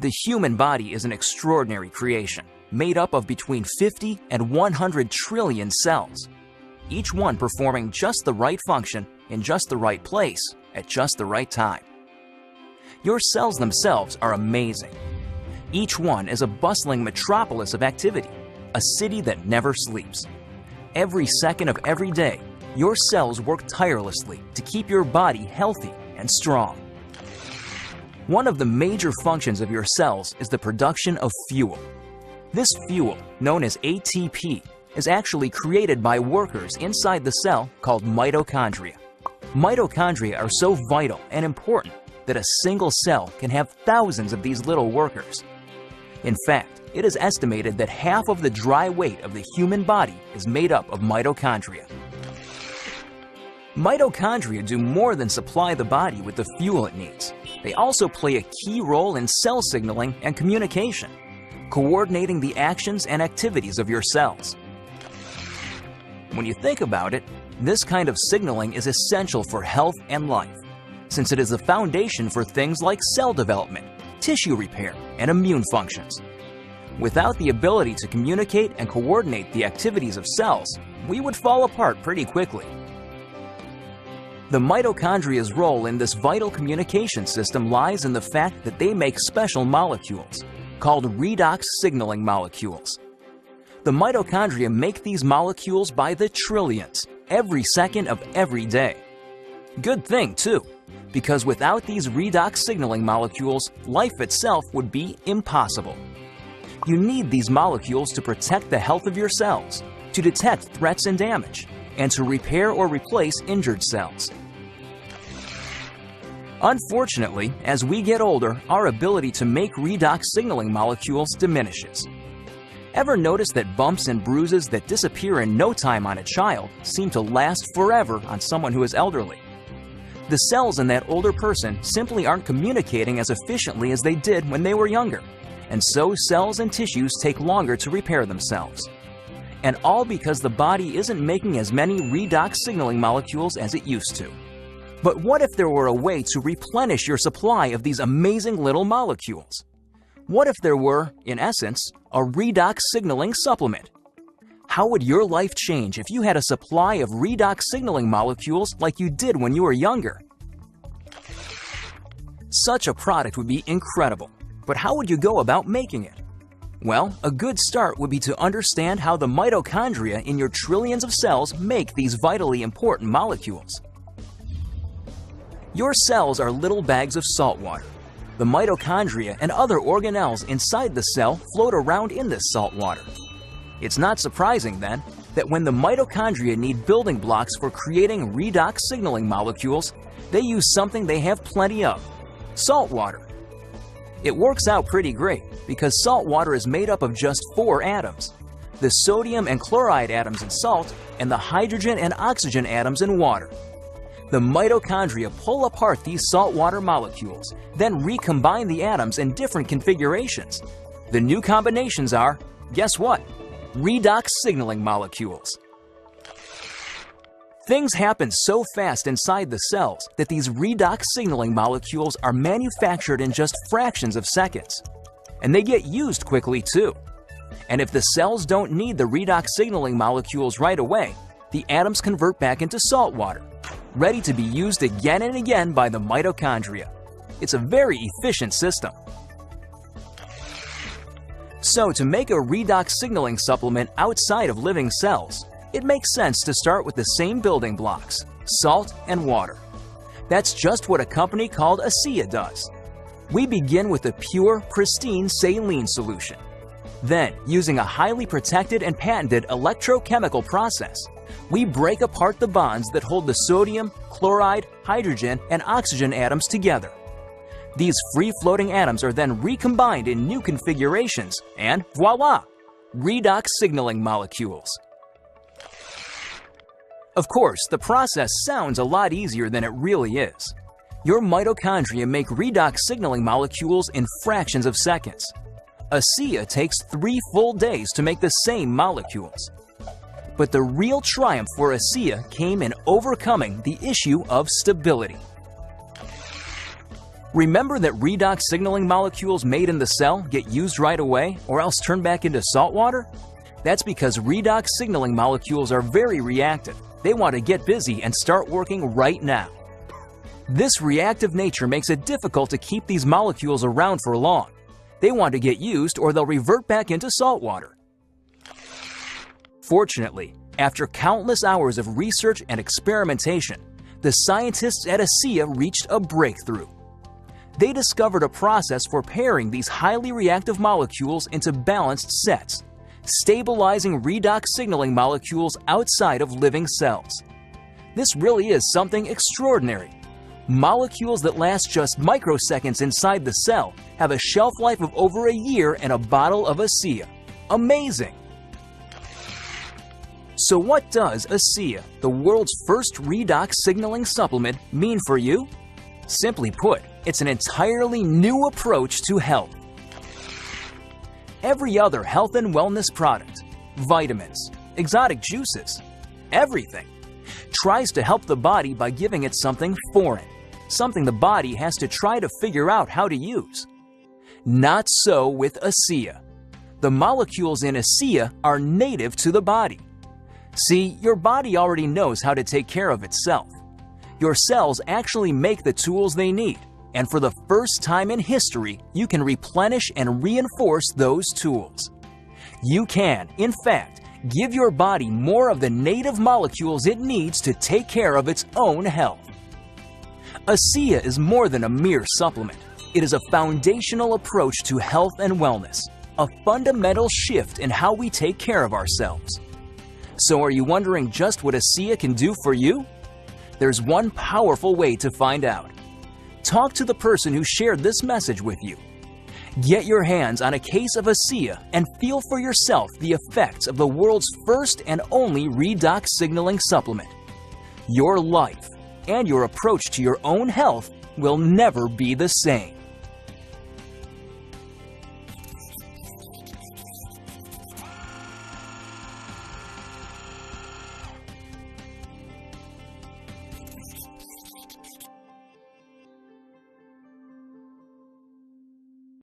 The human body is an extraordinary creation, made up of between 50 and 100 trillion cells, each one performing just the right function in just the right place at just the right time. Your cells themselves are amazing. Each one is a bustling metropolis of activity, a city that never sleeps. Every second of every day, your cells work tirelessly to keep your body healthy and strong. One of the major functions of your cells is the production of fuel. This fuel, known as ATP, is actually created by workers inside the cell called mitochondria. Mitochondria are so vital and important that a single cell can have thousands of these little workers. In fact, it is estimated that half of the dry weight of the human body is made up of mitochondria. Mitochondria do more than supply the body with the fuel it needs. They also play a key role in cell signaling and communication, coordinating the actions and activities of your cells. When you think about it, this kind of signaling is essential for health and life, since it is the foundation for things like cell development, tissue repair, and immune functions. Without the ability to communicate and coordinate the activities of cells, we would fall apart pretty quickly. The mitochondria's role in this vital communication system lies in the fact that they make special molecules, called redox signaling molecules. The mitochondria make these molecules by the trillions, every second of every day. Good thing, too, because without these redox signaling molecules, life itself would be impossible. You need these molecules to protect the health of your cells, to detect threats and damage, and to repair or replace injured cells. Unfortunately, as we get older, our ability to make redox signaling molecules diminishes. Ever notice that bumps and bruises that disappear in no time on a child seem to last forever on someone who is elderly? The cells in that older person simply aren't communicating as efficiently as they did when they were younger, and so cells and tissues take longer to repair themselves. And all because the body isn't making as many redox signaling molecules as it used to. But what if there were a way to replenish your supply of these amazing little molecules? What if there were, in essence, a redox signaling supplement? How would your life change if you had a supply of redox signaling molecules like you did when you were younger? Such a product would be incredible, but how would you go about making it? Well, a good start would be to understand how the mitochondria in your trillions of cells make these vitally important molecules. Your cells are little bags of salt water. The mitochondria and other organelles inside the cell float around in this salt water. It's not surprising, then, that when the mitochondria need building blocks for creating redox signaling molecules, they use something they have plenty of: salt water. It works out pretty great because salt water is made up of just 4 atoms: the sodium and chloride atoms in salt and the hydrogen and oxygen atoms in water. The mitochondria pull apart these saltwater molecules, then recombine the atoms in different configurations. The new combinations are, guess what? Redox signaling molecules. Things happen so fast inside the cells that these redox signaling molecules are manufactured in just fractions of seconds. And they get used quickly too. And if the cells don't need the redox signaling molecules right away, the atoms convert back into salt water, ready to be used again and again by the mitochondria. It's a very efficient system. So, to make a redox signaling supplement outside of living cells, it makes sense to start with the same building blocks: salt and water. That's just what a company called Asea does. We begin with a pure, pristine saline solution. Then, using a highly protected and patented electrochemical process, we break apart the bonds that hold the sodium, chloride, hydrogen, and oxygen atoms together. These free-floating atoms are then recombined in new configurations, and voila! Redox signaling molecules. Of course, the process sounds a lot easier than it really is. Your mitochondria make redox signaling molecules in fractions of seconds. Asea takes 3 full days to make the same molecules. But the real triumph for Asea came in overcoming the issue of stability. Remember that redox signaling molecules made in the cell get used right away or else turn back into salt water? That's because redox signaling molecules are very reactive. They want to get busy and start working right now. This reactive nature makes it difficult to keep these molecules around for long. They want to get used or they'll revert back into salt water. Fortunately, after countless hours of research and experimentation, the scientists at Asea reached a breakthrough. They discovered a process for pairing these highly reactive molecules into balanced sets, stabilizing redox signaling molecules outside of living cells. This really is something extraordinary. Molecules that last just microseconds inside the cell have a shelf life of over a year in a bottle of Asea. Amazing! So what does Asea, the world's first redox signaling supplement, mean for you? Simply put, it's an entirely new approach to health. Every other health and wellness product, vitamins, exotic juices, everything, tries to help the body by giving it something foreign, something the body has to try to figure out how to use. Not so with Asea. The molecules in Asea are native to the body. See, your body already knows how to take care of itself. Your cells actually make the tools they need, and for the first time in history, you can replenish and reinforce those tools. You can, in fact, give your body more of the native molecules it needs to take care of its own health. Asea is more than a mere supplement. It is a foundational approach to health and wellness, a fundamental shift in how we take care of ourselves. So are you wondering just what Asea can do for you? There's one powerful way to find out. Talk to the person who shared this message with you. Get your hands on a case of Asea and feel for yourself the effects of the world's first and only redox signaling supplement. Your life and your approach to your own health will never be the same.